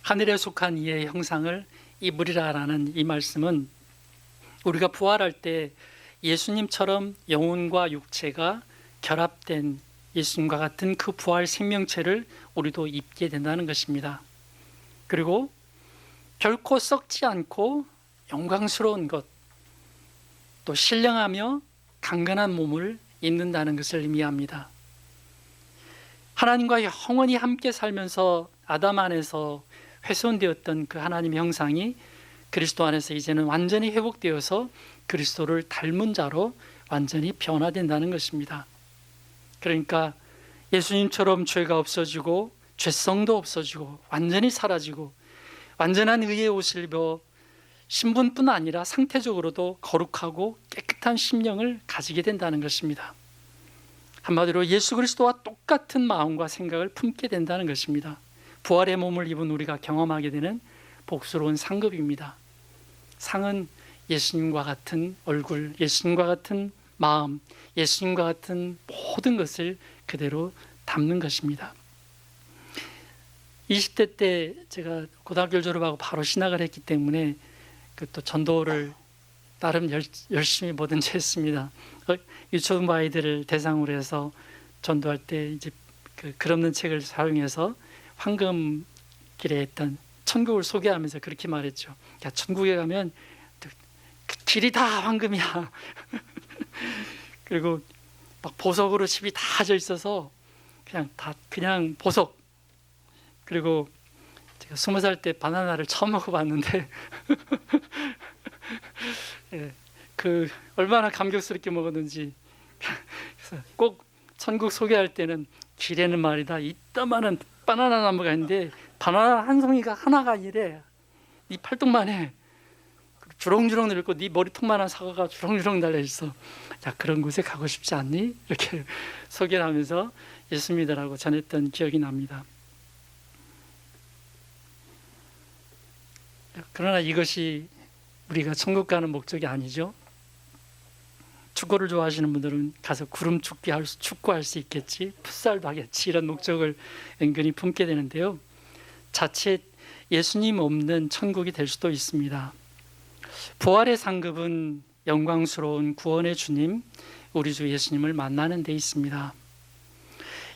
하늘에 속한 이의 형상을 입으리라라는 이 말씀은 우리가 부활할 때 예수님처럼 영혼과 육체가 결합된 예수님과 같은 그 부활 생명체를 우리도 입게 된다는 것입니다. 그리고 결코 썩지 않고 영광스러운 것, 또 신령하며 강건한 몸을 입는다는 것을 의미합니다. 하나님과 영원히 함께 살면서 아담 안에서 훼손되었던 그 하나님의 형상이 그리스도 안에서 이제는 완전히 회복되어서 그리스도를 닮은 자로 완전히 변화된다는 것입니다. 그러니까 예수님처럼 죄가 없어지고 죄성도 없어지고 완전히 사라지고 완전한 의의 옷을 입어 신분뿐 아니라 상태적으로도 거룩하고 깨끗한 심령을 가지게 된다는 것입니다. 한마디로 예수 그리스도와 똑같은 마음과 생각을 품게 된다는 것입니다. 부활의 몸을 입은 우리가 경험하게 되는 복스러운 상급입니다. 상은 예수님과 같은 얼굴, 예수님과 같은 마음, 예수님과 같은 모든 것을 그대로 담는 것입니다. 20대 때 제가 고등학교를 졸업하고 바로 신학을 했기 때문에 또 전도를 나름 열심히 뭐든지 했습니다. 유초등부 아이들을 대상으로 해서 전도할 때 이제 글 없는 책을 사용해서 황금길에 했던 천국을 소개하면서 그렇게 말했죠. 야, 천국에 가면 길이 다 황금이야. 그리고 막 보석으로 집이 다 져 있어서 그냥 보석. 그리고 제가 20살 때 바나나를 처음 먹어봤는데 예, 그 얼마나 감격스럽게 먹었는지. 그래서 꼭 천국 소개할 때는 길에는 말이다 이따만한 바나나 나무가 있는데 바나나 한 송이가 하나가 아니래. 네 팔뚝만 해. 주렁주렁 늘고 네 머리통만한 사과가 주렁주렁 달려있어. 야, 그런 곳에 가고 싶지 않니? 이렇게 소개를 하면서 예수 믿으라고 전했던 기억이 납니다. 그러나 이것이 우리가 천국 가는 목적이 아니죠. 축구를 좋아하시는 분들은 가서 구름 축구할 수 있겠지, 풋살도 하겠지, 이런 목적을 은근히 품게 되는데요. 자칫 예수님 없는 천국이 될 수도 있습니다. 부활의 상급은 영광스러운 구원의 주님, 우리 주 예수님을 만나는 데 있습니다.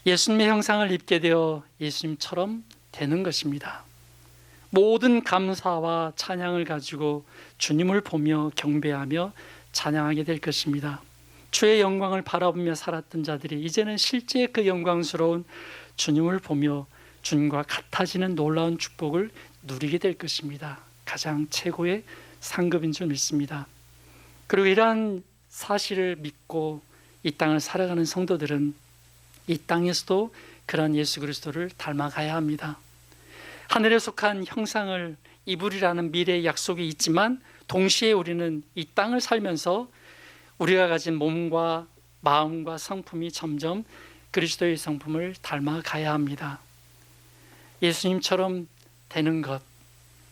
예수님의 형상을 입게 되어 예수님처럼 되는 것입니다. 모든 감사와 찬양을 가지고 주님을 보며 경배하며 찬양하게 될 것입니다. 주의 영광을 바라보며 살았던 자들이 이제는 실제 그 영광스러운 주님을 보며 주님과 같아지는 놀라운 축복을 누리게 될 것입니다. 가장 최고의 상급인 줄 믿습니다. 그리고 이러한 사실을 믿고 이 땅을 살아가는 성도들은 이 땅에서도 그러한 예수 그리스도를 닮아가야 합니다. 하늘에 속한 형상을 입으리라는 미래의 약속이 있지만 동시에 우리는 이 땅을 살면서 우리가 가진 몸과 마음과 성품이 점점 그리스도의 성품을 닮아가야 합니다. 예수님처럼 되는 것,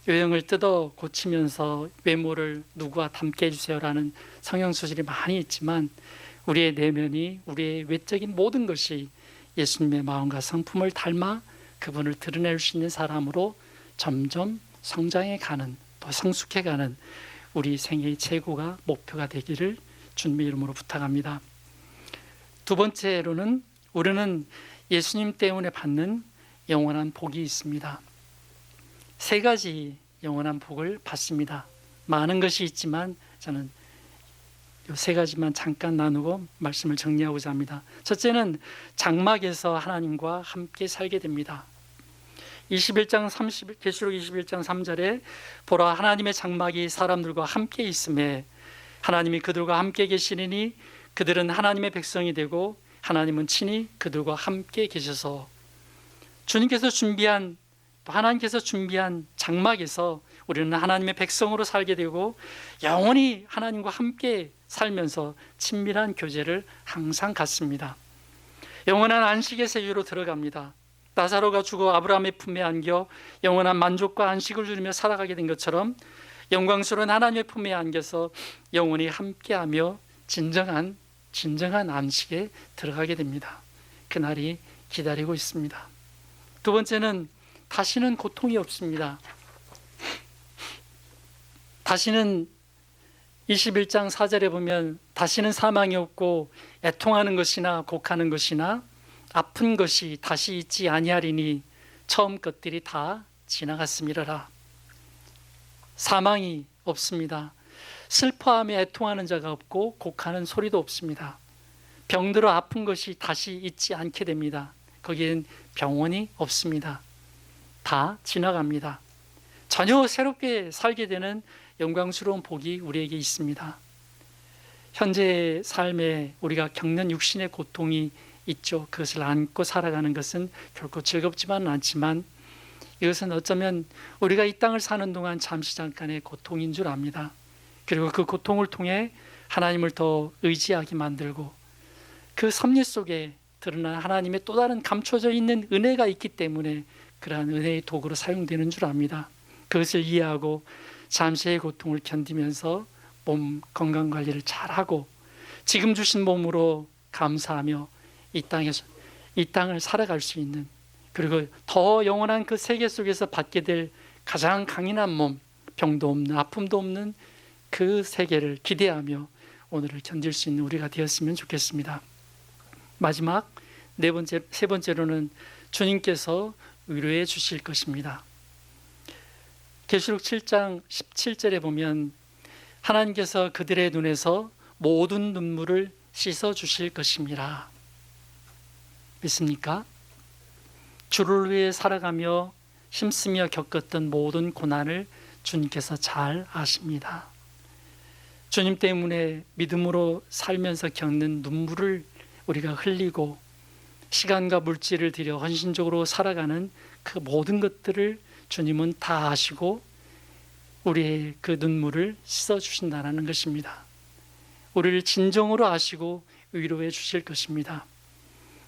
요령을 뜯어 고치면서 외모를 누구와 닮게 해주세요라는 성형수술이 많이 있지만 우리의 내면이, 우리의 외적인 모든 것이 예수님의 마음과 성품을 닮아 그분을 드러낼 수 있는 사람으로 점점 성장해가는, 또 성숙해가는 우리 생애의 최고가 목표가 되기를 주님의 이름으로 부탁합니다. 두 번째로는 우리는 예수님 때문에 받는 영원한 복이 있습니다. 세 가지 영원한 복을 받습니다. 많은 것이 있지만 저는 이 세 가지만 잠깐 나누고 말씀을 정리하고자 합니다. 첫째는 장막에서 하나님과 함께 살게 됩니다. 계시록 21장 3절에 보라, 하나님의 장막이 사람들과 함께 있음에 하나님이 그들과 함께 계시리니 그들은 하나님의 백성이 되고 하나님은 친히 그들과 함께 계셔서, 주님께서 준비한, 하나님께서 준비한 장막에서 우리는 하나님의 백성으로 살게 되고 영원히 하나님과 함께 살면서 친밀한 교제를 항상 갖습니다. 영원한 안식의 세계로 들어갑니다. 나사로가 죽어 아브라함의 품에 안겨 영원한 만족과 안식을 누리며 살아가게 된 것처럼 영광스러운 하나님의 품에 안겨서 영원히 함께하며 진정한 안식에 들어가게 됩니다. 그날이 기다리고 있습니다. 두 번째는 다시는 고통이 없습니다. 다시는 21장 4절에 보면 다시는 사망이 없고 애통하는 것이나 곡하는 것이나 아픈 것이 다시 있지 아니하리니 처음 것들이 다 지나갔음이러라. 사망이 없습니다. 슬퍼하며 애통하는 자가 없고 곡하는 소리도 없습니다. 병들어 아픈 것이 다시 있지 않게 됩니다. 거기엔 병원이 없습니다. 다 지나갑니다. 전혀 새롭게 살게 되는 영광스러운 복이 우리에게 있습니다. 현재 삶에 우리가 겪는 육신의 고통이 있죠. 그것을 안고 살아가는 것은 결코 즐겁지만은 않지만 이것은 어쩌면 우리가 이 땅을 사는 동안 잠시 잠깐의 고통인 줄 압니다. 그리고 그 고통을 통해 하나님을 더 의지하게 만들고 그 섭리 속에 드러난 하나님의 또 다른 감춰져 있는 은혜가 있기 때문에 그러한 은혜의 도구로 사용되는 줄 압니다. 그것을 이해하고 잠시의 고통을 견디면서 몸 건강관리를 잘하고 지금 주신 몸으로 감사하며 이 땅을 살아갈 수 있는, 그리고 더 영원한 그 세계 속에서 받게 될 가장 강인한 몸, 병도 없는, 아픔도 없는 그 세계를 기대하며 오늘을 견딜 수 있는 우리가 되었으면 좋겠습니다. 마지막 세 번째로는 주님께서 위로해 주실 것입니다. 계시록 7장 17절에 보면 하나님께서 그들의 눈에서 모든 눈물을 씻어 주실 것입니다. 믿습니까? 주를 위해 살아가며 힘쓰며 겪었던 모든 고난을 주님께서 잘 아십니다. 주님 때문에 믿음으로 살면서 겪는 눈물을 우리가 흘리고 시간과 물질을 들여 헌신적으로 살아가는 그 모든 것들을 주님은 다 아시고 우리의 그 눈물을 씻어주신다는 것입니다. 우리를 진정으로 아시고 위로해 주실 것입니다.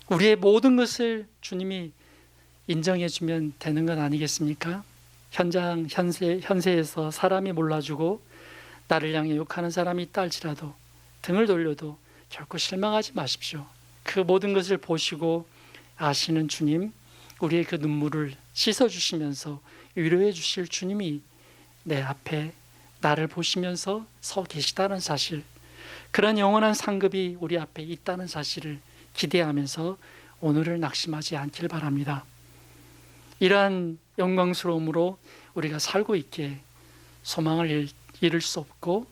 우리의 모든 것을 주님이 인정해 주면 되는 건 아니겠습니까? 현세에서 사람이 몰라주고 나를 향해 욕하는 사람이 있다 할지라도 등을 돌려도 결코 실망하지 마십시오. 그 모든 것을 보시고 아시는 주님, 우리의 그 눈물을 씻어주시면서 위로해 주실 주님이 내 앞에 나를 보시면서 서 계시다는 사실, 그런 영원한 상급이 우리 앞에 있다는 사실을 기대하면서 오늘을 낙심하지 않길 바랍니다. 이러한 영광스러움으로 우리가 살고 있기에 소망을 잃을 수 없고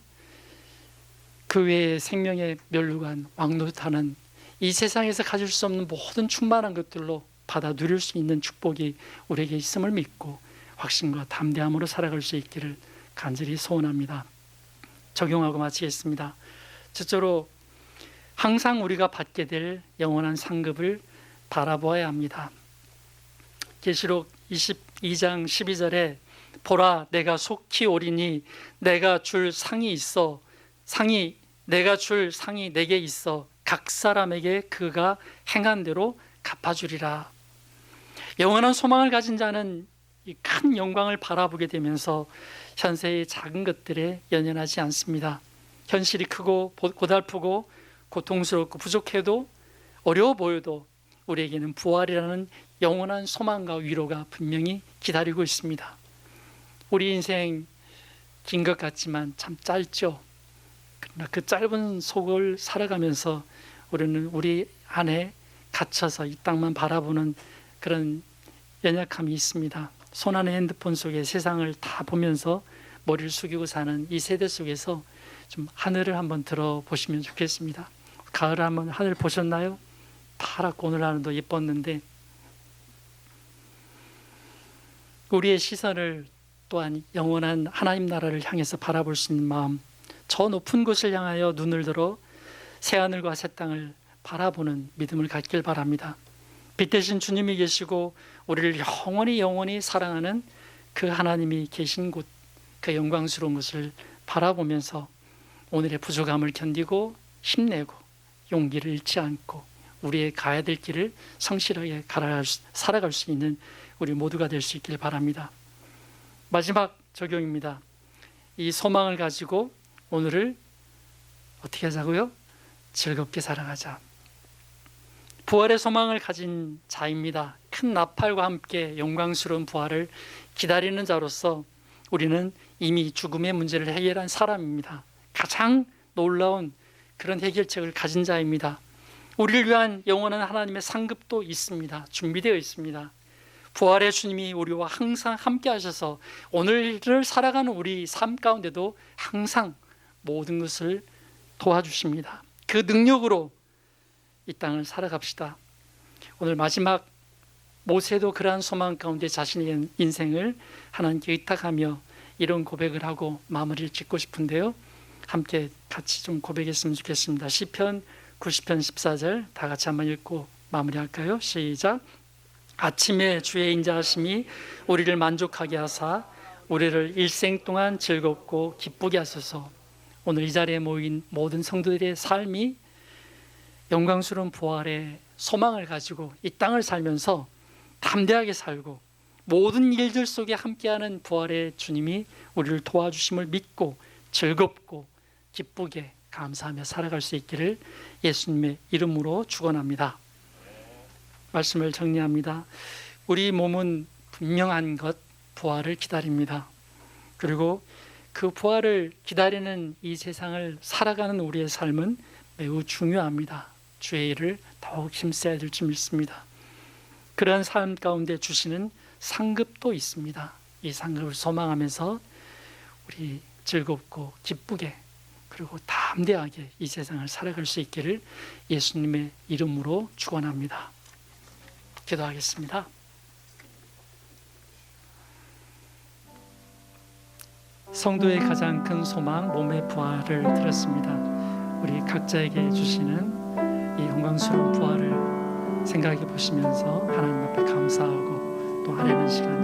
그 외에 생명의 멸류관 왕노릇하는 이 세상에서 가질 수 없는 모든 충만한 것들로 받아 누릴 수 있는 축복이 우리에게 있음을 믿고 확신과 담대함으로 살아갈 수 있기를 간절히 소원합니다. 적용하고 마치겠습니다. 첫째로 항상 우리가 받게 될 영원한 상급을 바라보아야 합니다. 계시록 22장 12절에 보라 내가 속히 오리니 내가 줄 상이 있어 내가 줄 상이 내게 있어 각 사람에게 그가 행한 대로 갚아주리라. 영원한 소망을 가진 자는 이 큰 영광을 바라보게 되면서 현세의 작은 것들에 연연하지 않습니다. 현실이 크고 고달프고 고통스럽고 부족해도 어려워 보여도 우리에게는 부활이라는 영원한 소망과 위로가 분명히 기다리고 있습니다. 우리 인생 긴 것 같지만 참 짧죠. 그러나 그 짧은 속을 살아가면서 우리는 우리 안에 갇혀서 이 땅만 바라보는 그런 연약함이 있습니다. 손안의 핸드폰 속에 세상을 다 보면서 머리를 숙이고 사는 이 세대 속에서 좀 하늘을 한번 들어보시면 좋겠습니다. 가을 한번 하늘 보셨나요? 파랗고 오늘 하늘도 예뻤는데 우리의 시선을 또한 영원한 하나님 나라를 향해서 바라볼 수 있는 마음, 저 높은 곳을 향하여 눈을 들어 새하늘과 새 땅을 바라보는 믿음을 갖길 바랍니다. 빛 대신 주님이 계시고 우리를 영원히 사랑하는 그 하나님이 계신 곳, 그 영광스러운 것을 바라보면서 오늘의 부족함을 견디고 힘내고 용기를 잃지 않고 우리의 가야 될 길을 성실하게 살아갈 수 있는 우리 모두가 될 수 있길 바랍니다. 마지막 적용입니다. 이 소망을 가지고 오늘을 어떻게 하자고요? 즐겁게 살아가자. 부활의 소망을 가진 자입니다. 큰 나팔과 함께 영광스러운 부활을 기다리는 자로서 우리는 이미 죽음의 문제를 해결한 사람입니다. 가장 놀라운 그런 해결책을 가진 자입니다. 우리를 위한 영원한 하나님의 상급도 있습니다. 준비되어 있습니다. 부활의 주님이 우리와 항상 함께 하셔서 오늘을 살아가는 우리 삶 가운데도 항상 모든 것을 도와주십니다. 그 능력으로 이 땅을 살아갑시다. 오늘 마지막 모세도 그러한 소망 가운데 자신의 인생을 하나님께 의탁하며 이런 고백을 하고 마무리를 짓고 싶은데요. 함께 같이 좀 고백했으면 좋겠습니다. 시편 90편 14절 다 같이 한번 읽고 마무리할까요? 시작. 아침에 주의 인자하심이 우리를 만족하게 하사 우리를 일생 동안 즐겁고 기쁘게 하소서. 오늘 이 자리에 모인 모든 성도들의 삶이 영광스러운 부활의 소망을 가지고 이 땅을 살면서 담대하게 살고 모든 일들 속에 함께하는 부활의 주님이 우리를 도와주심을 믿고 즐겁고 기쁘게 감사하며 살아갈 수 있기를 예수님의 이름으로 축원합니다. 말씀을 정리합니다. 우리 몸은 분명한 것 부활을 기다립니다. 그리고 그 부활을 기다리는 이 세상을 살아가는 우리의 삶은 매우 중요합니다. 주의 일을 더욱 힘써야 될 줄 믿습니다. 그러한 삶 가운데 주시는 상급도 있습니다. 이 상급을 소망하면서 우리 즐겁고 기쁘게 그리고 담대하게 이 세상을 살아갈 수 있기를 예수님의 이름으로 축원합니다. 기도하겠습니다. 성도의 가장 큰 소망 몸의 부활을 들었습니다. 우리 각자에게 주시는 이 영광스러운 부활을 생각해 보시면서 하나님 앞에 감사하고 또 아뢰는 시간